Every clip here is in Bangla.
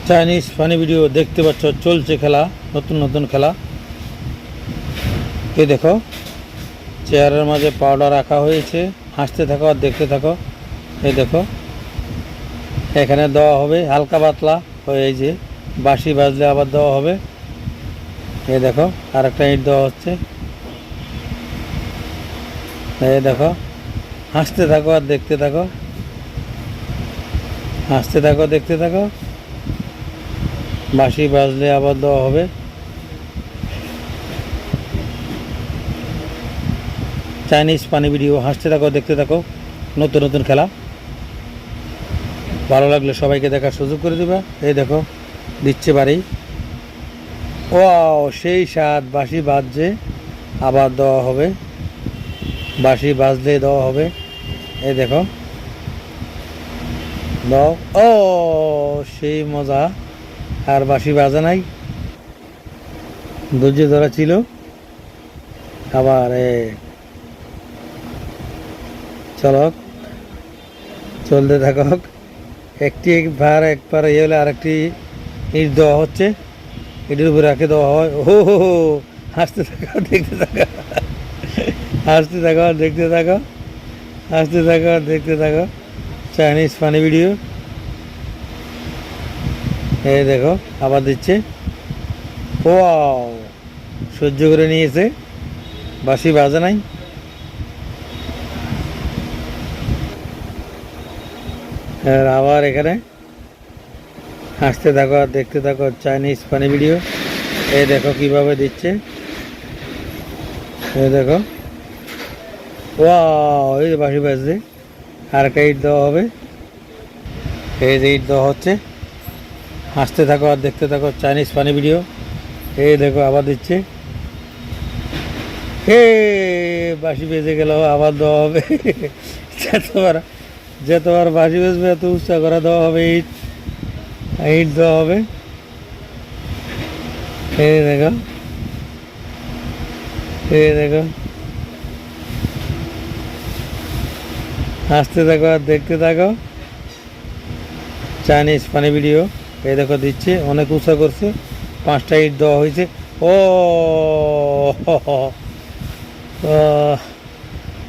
চাইনিজ ফানি ভিডিও দেখতে পাচ্ছ, চলছে খেলা, নতুন নতুন খেলা। এই দেখো, চেয়ারের মাঝে পাউডার রাখা হয়েছে, হাসতে থাকো আর দেখতে থাকো। এই দেখো, এখানে দেওয়া হবে হালকা পাতলা হয়ে, এই যে বাঁশি বাজলে আবার দেওয়া হবে। এই দেখো, আর একটা ইট দেওয়া হচ্ছে। এই দেখো, হাসতে থাকো আর দেখতে থাকো, হাসতে থাকো দেখতে থাকো। বাঁশি বাজলে আবার দেওয়া হবে। চাইনিজ ফানি ভিডিও, হাসতে থাকো দেখতে থাকো, নতুন নতুন খেলা। ভালো লাগলে সবাইকে দেখার সুযোগ করে দেবে। এই দেখো, দিচ্ছে বাড়ি। ও সেই স্বাদ, বাঁশি বাজছে আবার দেওয়া হবে, বাঁশি বাজলে দেওয়া হবে। এই দেখো, দাও। ও সেই মজা, আর বাঁশি বাজে নাই, ধৈর্য ধরা ছিল। আবার চলক, চলতে থাকক। একটি একবার হলে আরেকটি ইট দেওয়া হচ্ছে, ইটের উপরে রাখে দেওয়া হয়। ও হো, হাসতে থাকো দেখতে থাকো, হাসতে থাকো দেখতে থাকো, হাসতে থাকো দেখতে থাকো। Chinese funny video. এই দেখো, আবার দিচ্ছে। ও সহ্য করে নিয়েছে, বাঁশি বাজে নাই। আর আবার এখানে হাসতে থাকো আর দেখতে থাকো, চাইনিজ ফানি ভিডিও। এই দেখো কিভাবে দিচ্ছে, এই দেখো। ও এই যে বাঁশি বাজছে, আর একটা ইট দেওয়া হবে। এই যে ইট দেওয়া হচ্ছে, হাসতে থাকো আর দেখতে থাকো, চাইনিজ ফানি ভিডিও। এই দেখো, আবার দিচ্ছে। হে বাঁশি বেজে গেল, আবার দেওয়া হবে। যতবার বাঁশি বেজবে এত উৎসাহ করে দেওয়া হবে, ইট ইট দেওয়া হবে। এই দেখো, এই দেখো, হাসতে থাকো আর দেখতে থাকো, চাইনিজ ফানি ভিডিও। এই দেখো দিচ্ছে, অনেক উৎসাহ করছে। 5টা ইট দেওয়া হয়েছে। ও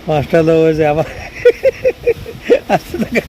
5টা দেওয়া হয়েছে আবার। হাসতে থাকো।